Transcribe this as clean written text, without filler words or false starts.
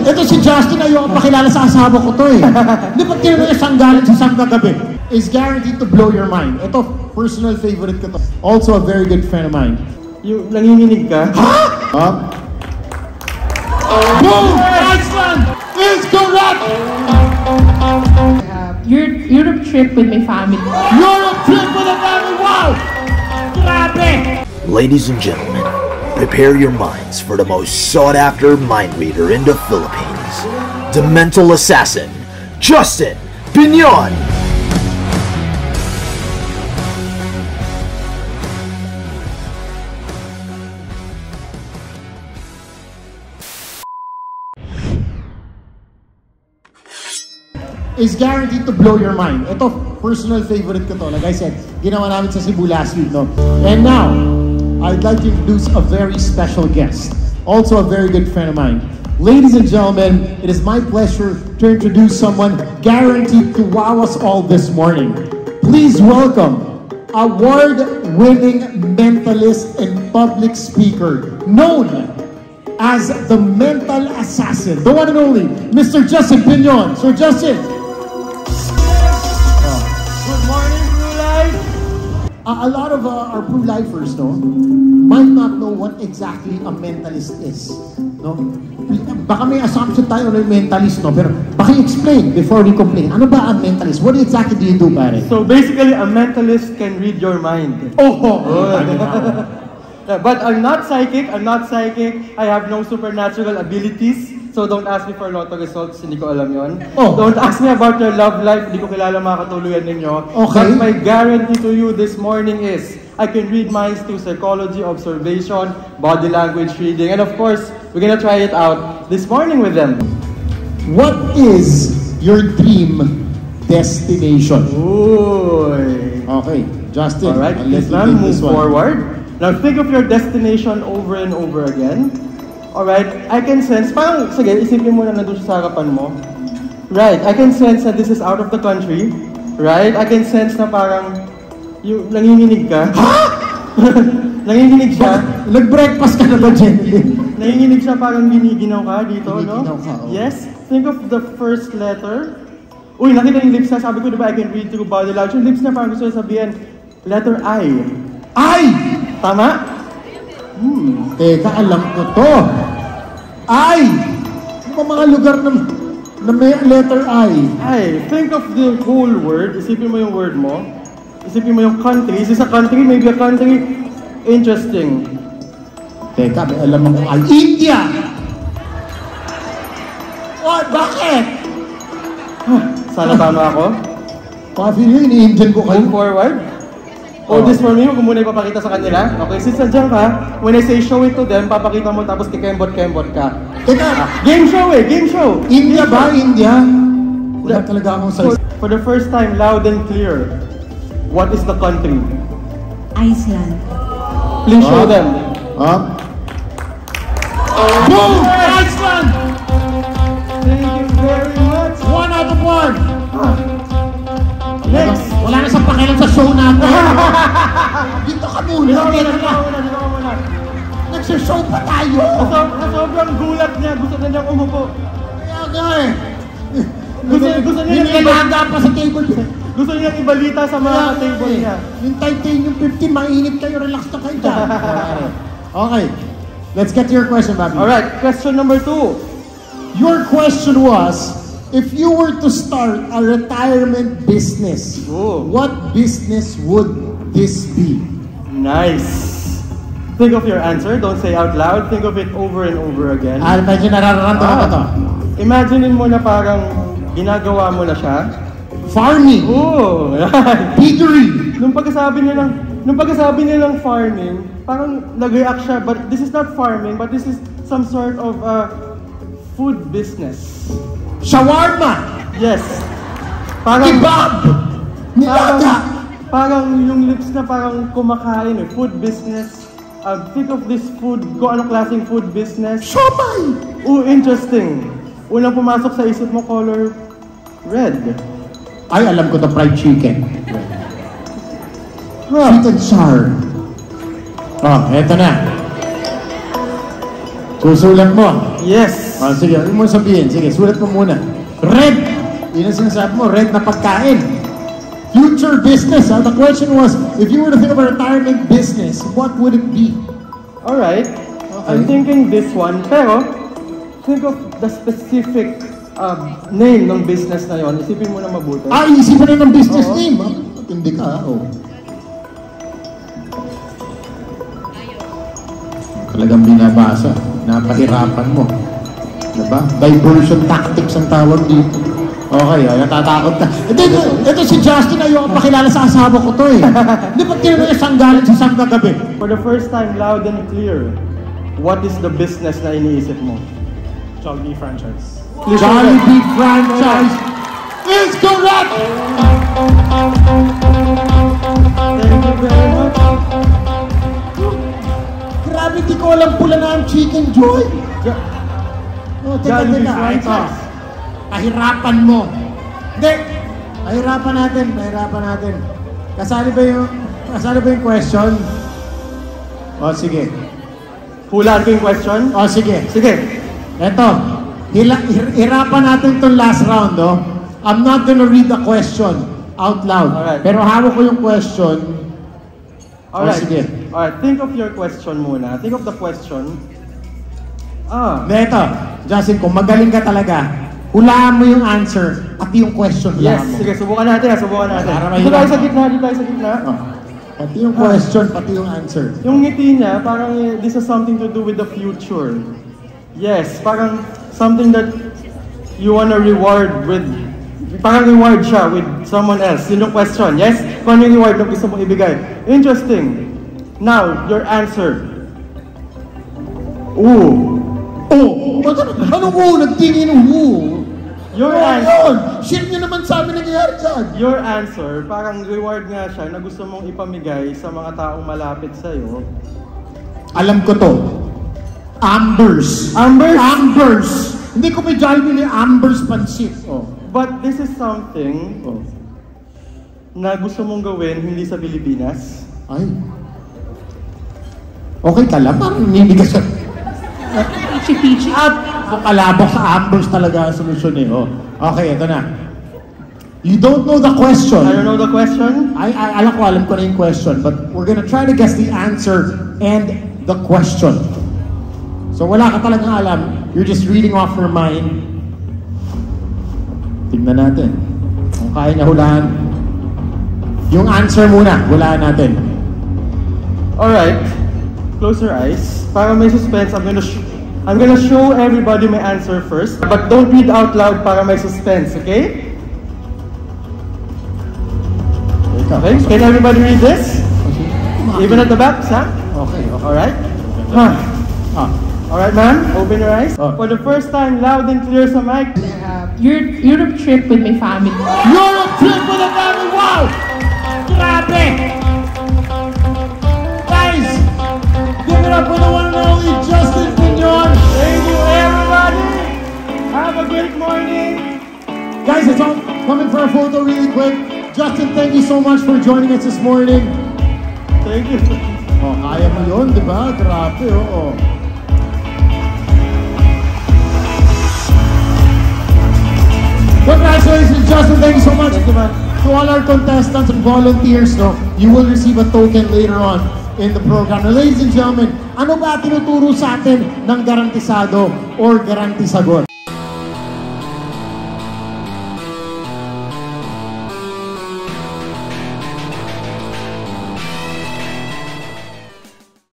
Ito si Justin, ayoko pakilala sa asawa ko to eh. Hindi pa tinanong niya saan galing sa isang kagabi. Is guaranteed to blow your mind. Ito, personal favorite ko to. Also a very good friend of mine. Yung nanginginig ka? Ha? Boom! Iceland is correct! Europe trip with my family. Europe trip with a family! Wow! Grabe! Ladies and gentlemen, prepare your minds for the most sought-after mind reader in the Philippines. The mental assassin, Justin Binion! Is guaranteed to blow your mind. Ito, personal favorite ko to. Like I said, ginawa namin sa Cebu last week, no? And now, I'd like to introduce a very special guest. Also a very good friend of mine. Ladies and gentlemen, it is my pleasure to introduce someone guaranteed to wow us all this morning. Please welcome award-winning mentalist and public speaker, known as the mental assassin, the one and only, Mr. Justin Binion. Sir Justin. Good morning, True Life! A lot of our True Lifers, no, might not know what exactly a mentalist is. No? Baka may assumption tayo na mentalist, no? Pero baka explain before we complain. Ano ba ang mentalist? What exactly do you do, pare? So basically, a mentalist can read your mind. But I'm not psychic. I have no supernatural abilities. So don't ask me for lotto results, hindi ko alam yon. Don't ask me about your love life, hindi ko kilala mga katuluyan ninyo. Okay. But my guarantee to you this morning is, I can read minds through psychology, observation, body language reading, and of course, we're gonna try it out this morning with them. What is your dream destination? Uy. Okay, Justin. Alright, let's please ma'am, move forward. Now think of your destination over and over again. Alright, I can sense, parang, sige, isipin mo na nandun sa harapan mo. Right, I can sense that this is out of the country. Right, I can sense na parang, yung nanginginig ka. Ha? Nanginginig siya. Nag-breakfast ka na ba, Jenny? Nanginginig siya, parang giniginaw ka dito, no? Giniginaw ka, oh. Yes, think of the first letter. Uy, nakita yung lips na, sabi ko diba, I can read through body language. Yung lips na parang gusto sabihin, letter I. I! Tama? Teka, alam ko to. I! Ano ba mga lugar na may letter I? I. Think of the whole word. Isipin mo yung word mo. Isipin mo yung country. Is this a country? Maybe a country. Interesting. Teka, may alam akong I. India! What? Bakit? Sana tama ako. Coffee nyo, ini-Indian ko kayo. Move forward. Hold this for me. Huwag muna ipapakita sa kanila. Okay, since nandiyan ka, when I say show it to them, papakita mo tapos kikembot-kembot ka. Teka, Game show eh! Game show! India ba? India? Wala talaga akong size. For the first time, loud and clear, what is the country? Iceland. Please show them. Boom! Iceland! Thank you very much. 1 out of 1! Next! Wala na sa pakialam sa show natin. Dito ka muna. Dito ka muna. Nagsishow pa tayo. Sobrang gulat niya. Gusto na niyang umupo. Kaya nga eh. Gusto niya Nilalaga pa sa table. Gusto niya ibalita sa mga table niya. Yung titanium 15, mainit kayo. Relax na kayo dyan. Okay. Let's get to your question, Bobby. Alright, question number 2. Your question was, if you were to start a retirement business, what business would this be? Nice. Think of your answer. Don't say out loud. Think of it over and over again. Medyo nararamdaman ko to. Imaginein mo na parang ginagawa mo na siya. Farming. Oh, right. Piggery. Nung pagkasabi nilang farming, parang nag-react siya, but this is not farming, but this is some sort of food business. Shawarma. Yes. Parang Kebab. Nilaga. Parang yung lips na parang kumakain eh. Food business. Think of this food, kung anong klaseng food business. Siomai. Oh, interesting. Unang pumasok sa isip mo, color red. Ay, alam ko, the fried chicken. Sweet and sour. Oh, eto na. Susulat mo. Yes. Ah, sige, ano mo sabihin? Sige, sulat mo muna. Red. Yun ang sinasabi mo, red na pagkain. Future business. The question was, if you were to think of a retirement business, what would it be? Alright. I'm thinking this one, pero think of the specific name ng business na yon. Isipin mo na mabuti. Ah, isipin na ng business name. Hindi ka, Talagang binabasa. Napahirapan mo. Diba? Diversion tactics ang tawag dito. Okay, natatakot ka. Ito si Justin, ayoko pakilala sa asawa ko to eh. Hindi pa tinanong siyang galit sa isang kagabi. For the first time, loud and clear, what is the business na iniisip mo? Jollibee franchise. Jollibee franchise is correct! Thank you very much. Grabe, di ko alam pula na ang Chicken Joy. Jollibee Ito. franchise. Pahirapan mo. Hindi. Pahirapan natin. Kasali ba yung question? O, sige. Hulaan ko yung question? O, sige. Sige. Eto. Hirapan natin itong last round, I'm not gonna read the question out loud. Alright. Pero hawak ko yung question. Alright. Sige. Alright, think of your question muna. Think of the question. Neto, Justin, kung magaling ka talaga, hulaan mo yung answer, pati yung question Yes, hulaan mo. sige, subukan natin. Para Dito tayo mahirap. sa gitna. Pati yung question, pati yung answer. Yung ngiti niya, parang this has something to do with the future. Yes, parang something that you wanna reward with, parang reward siya with someone else. Yun yung question, yes? Kung ano yung reward na gusto mong ibigay. Interesting. Now, your answer. Ooh. Anong nagtingin Your answer. Yun! Share nyo naman sa amin nangyayari dyan. Your answer, parang reward nga siya na gusto mong ipamigay sa mga taong malapit sa'yo. Alam ko to. Ambers. Hindi ko may Jollibee ni Ambers Pancit. But this is something na gusto mong gawin hindi sa Pilipinas. Ay. Okay ka lang. Parang ninigas ka. Pichi-pichi. At kalabok sa Ambers talaga ang solusyon eh. Okay, ito na. You don't know the question. I don't know the question. Alam ko na yung question. But we're gonna try to guess the answer and the question. So wala ka talagang alam. You're just reading off your mind. Tignan natin. Kung kaya niya hulaan. Yung answer muna, hulaan natin. Alright. Close your eyes. Para may suspense, I'm gonna show everybody my answer first. But don't read out loud para may suspense, okay? Okay, can everybody read this? Even at the back, Sam? Okay. Alright? Alright, ma'am, open your eyes. For the first time, loud and clear sa mic. Europe trip with my family. Europe trip with a family! Wow! Grabe! Guys! Give it up for the one and only Justin Piñon! Thank you, everybody! Have a great morning! Guys, it's all coming for a photo really quick. Justin, thank you so much for joining us this morning. Thank you. Kaya mo yun, di ba? Grabe, Congratulations, Justin. Thank you so much. To all our contestants and volunteers, you will receive a token later on in the program. Now, ladies and gentlemen, ano ba tinuturo sa atin ng garantisado or garantisagot?